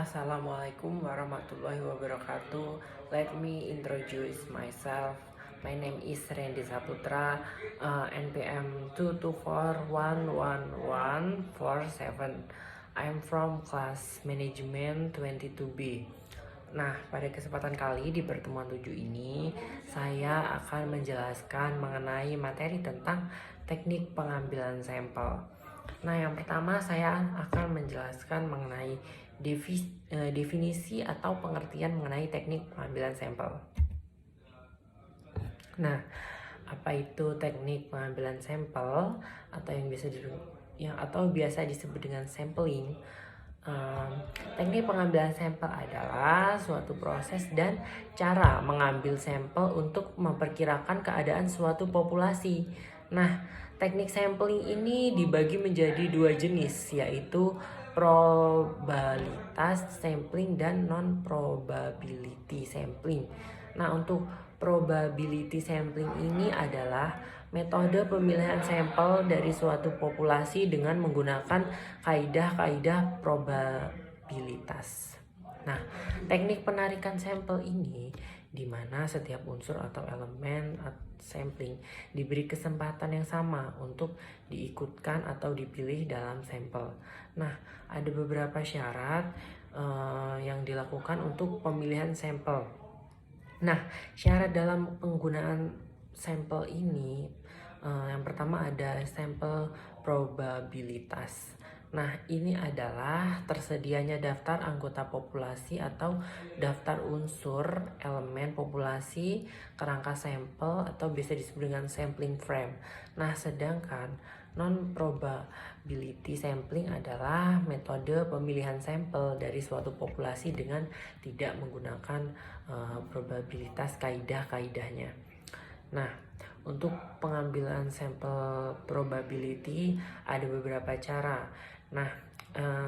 Assalamualaikum warahmatullahi wabarakatuh. Let me introduce myself. My name is Randy Saputra, NPM 2241147. I'm from class management 22B. Nah, pada kesempatan kali di pertemuan 7 ini, saya akan menjelaskan mengenai materi tentang teknik pengambilan sampel. Nah, yang pertama saya akan menjelaskan mengenai definisi atau pengertian mengenai teknik pengambilan sampel. Nah, apa itu teknik pengambilan sampel atau yang biasa disebut dengan sampling? Teknik pengambilan sampel adalah suatu proses dan cara mengambil sampel untuk memperkirakan keadaan suatu populasi. Nah, teknik sampling ini dibagi menjadi dua jenis, yaitu probabilitas sampling dan non-probability sampling. Nah, untuk probability sampling ini adalah metode pemilihan sampel dari suatu populasi dengan menggunakan kaidah-kaidah probabilitas. Nah, teknik penarikan sampel ini di mana setiap unsur atau elemen sampling diberi kesempatan yang sama untuk diikutkan atau dipilih dalam sampel. Nah, ada beberapa syarat yang dilakukan untuk pemilihan sampel. Nah, syarat dalam penggunaan sampel ini yang pertama ada sampel probabilitas. Nah, ini adalah tersedianya daftar anggota populasi atau daftar unsur elemen populasi kerangka sampel atau bisa disebut dengan sampling frame. Nah, sedangkan non-probability sampling adalah metode pemilihan sampel dari suatu populasi dengan tidak menggunakan probabilitas kaidah-kaidahnya. Nah, untuk pengambilan sampel probability ada beberapa cara. Nah,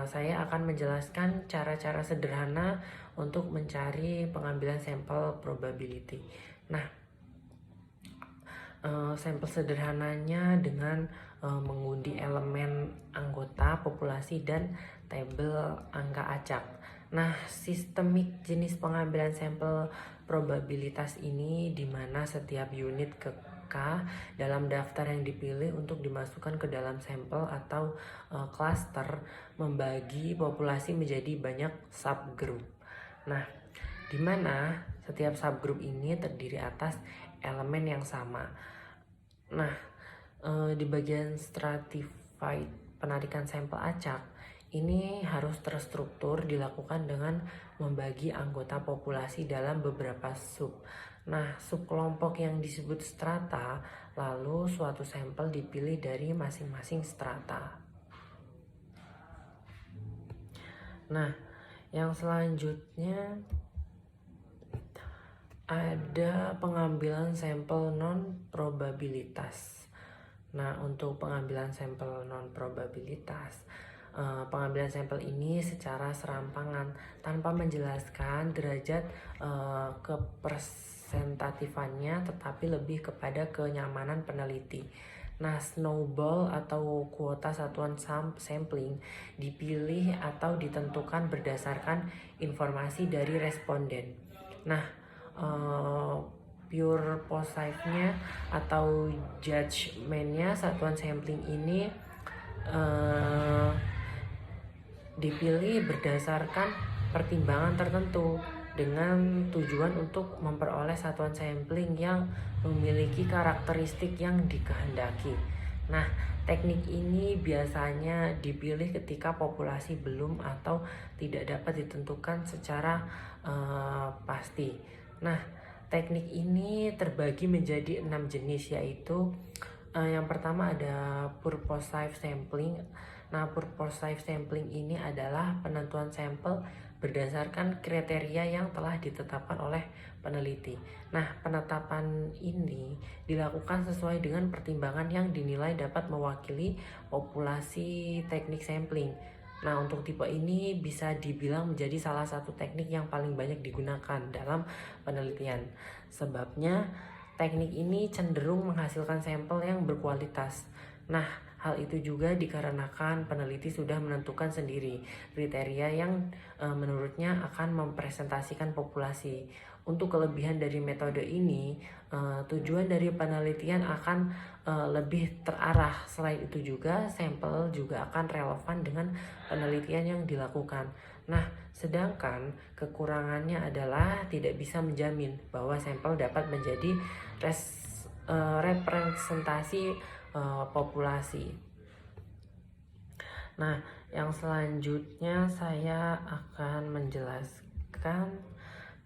saya akan menjelaskan cara-cara sederhana untuk mencari pengambilan sampel probability. Nah, sampel sederhananya dengan mengundi elemen anggota populasi dan tabel angka acak. Nah, sistemik jenis pengambilan sampel probabilitas ini di mana setiap unit K dalam daftar yang dipilih untuk dimasukkan ke dalam sampel atau cluster membagi populasi menjadi banyak subgroup. Nah, di mana setiap subgroup ini terdiri atas elemen yang sama. Nah, di bagian stratified penarikan sampel acak ini harus terstruktur dilakukan dengan membagi anggota populasi dalam beberapa sub. Nah, subkelompok yang disebut strata, lalu suatu sampel dipilih dari masing-masing strata. Nah, yang selanjutnya ada pengambilan sampel non-probabilitas. Nah, untuk pengambilan sampel non-probabilitas, pengambilan sampel ini secara serampangan tanpa menjelaskan derajat kepresentatifannya, tetapi lebih kepada kenyamanan peneliti. Nah, snowball atau kuota satuan sampling dipilih atau ditentukan berdasarkan informasi dari responden. Nah, pure positive-nya atau judgment-nya satuan sampling ini dipilih berdasarkan pertimbangan tertentu dengan tujuan untuk memperoleh satuan sampling yang memiliki karakteristik yang dikehendaki. Nah, teknik ini biasanya dipilih ketika populasi belum atau tidak dapat ditentukan secara pasti. Nah, teknik ini terbagi menjadi 6 jenis, yaitu yang pertama ada purposive sampling. Nah, purposive sampling ini adalah penentuan sampel berdasarkan kriteria yang telah ditetapkan oleh peneliti. Nah, penetapan ini dilakukan sesuai dengan pertimbangan yang dinilai dapat mewakili populasi teknik sampling. Nah, untuk tipe ini bisa dibilang menjadi salah satu teknik yang paling banyak digunakan dalam penelitian. Sebabnya, teknik ini cenderung menghasilkan sampel yang berkualitas. Nah, hal itu juga dikarenakan peneliti sudah menentukan sendiri kriteria yang menurutnya akan mempresentasikan populasi. Untuk kelebihan dari metode ini, tujuan dari penelitian akan lebih terarah. Selain itu juga, sampel juga akan relevan dengan penelitian yang dilakukan. Nah, sedangkan kekurangannya adalah tidak bisa menjamin bahwa sampel dapat menjadi representasi populasi. Nah, yang selanjutnya saya akan menjelaskan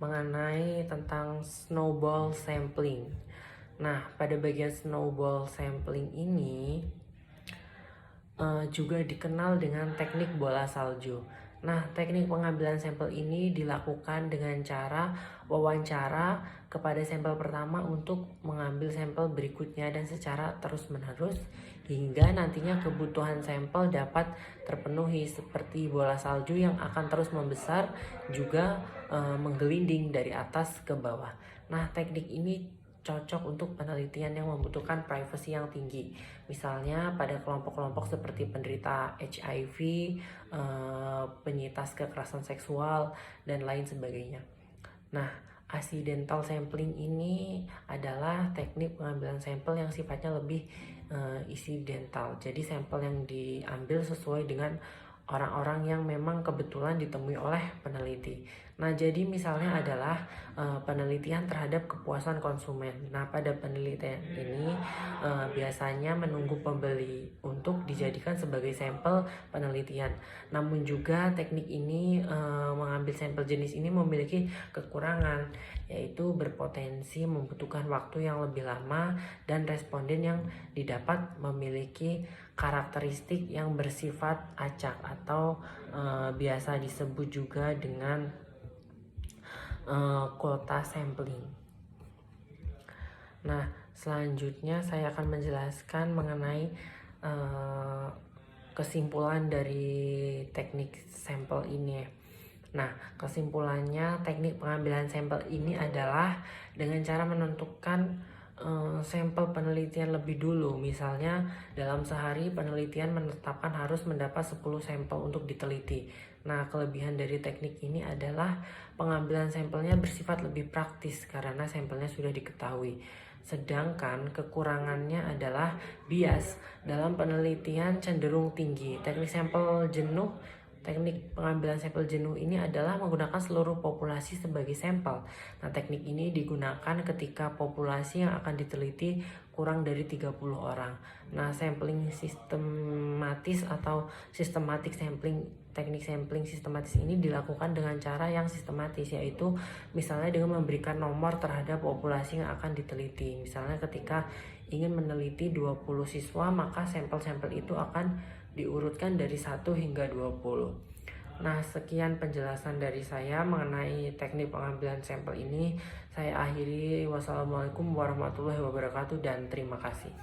mengenai tentang snowball sampling. Nah, pada bagian snowball sampling ini juga dikenal dengan teknik bola salju. Nah, teknik pengambilan sampel ini dilakukan dengan cara wawancara kepada sampel pertama untuk mengambil sampel berikutnya dan secara terus-menerus hingga nantinya kebutuhan sampel dapat terpenuhi seperti bola salju yang akan terus membesar juga menggelinding dari atas ke bawah. Nah, teknik ini cocok untuk penelitian yang membutuhkan privasi yang tinggi. Misalnya pada kelompok-kelompok seperti penderita HIV, penyintas kekerasan seksual, dan lain sebagainya. Nah, accidental sampling ini adalah teknik pengambilan sampel yang sifatnya lebih incidental. Jadi sampel yang diambil sesuai dengan orang-orang yang memang kebetulan ditemui oleh peneliti. Nah, jadi misalnya adalah penelitian terhadap kepuasan konsumen. Nah, pada penelitian ini biasanya menunggu pembeli untuk dijadikan sebagai sampel penelitian. Namun juga teknik ini mengambil sampel jenis ini memiliki kekurangan, yaitu berpotensi membutuhkan waktu yang lebih lama dan responden yang didapat memiliki karakteristik yang bersifat acak atau biasa disebut juga dengan kuota sampling. Nah, selanjutnya saya akan menjelaskan mengenai kesimpulan dari teknik sampel ini. Nah, kesimpulannya teknik pengambilan sampel ini adalah dengan cara menentukan sampel penelitian lebih dulu. Misalnya dalam sehari penelitian menetapkan harus mendapat 10 sampel untuk diteliti. Nah, kelebihan dari teknik ini adalah pengambilan sampelnya bersifat lebih praktis karena sampelnya sudah diketahui. Sedangkan kekurangannya adalah bias dalam penelitian cenderung tinggi. Teknik pengambilan sampel jenuh ini adalah menggunakan seluruh populasi sebagai sampel. Nah, teknik ini digunakan ketika populasi yang akan diteliti kurang dari 30 orang. Nah, sampling sistematis atau systematic sampling, teknik sampling sistematis ini dilakukan dengan cara yang sistematis, yaitu misalnya dengan memberikan nomor terhadap populasi yang akan diteliti. Misalnya ketika ingin meneliti 20 siswa, maka sampel-sampel itu akan diurutkan dari 1 hingga 20. Nah, sekian penjelasan dari saya mengenai teknik pengambilan sampel ini. Saya akhiri. Wassalamualaikum warahmatullahi wabarakatuh dan terima kasih.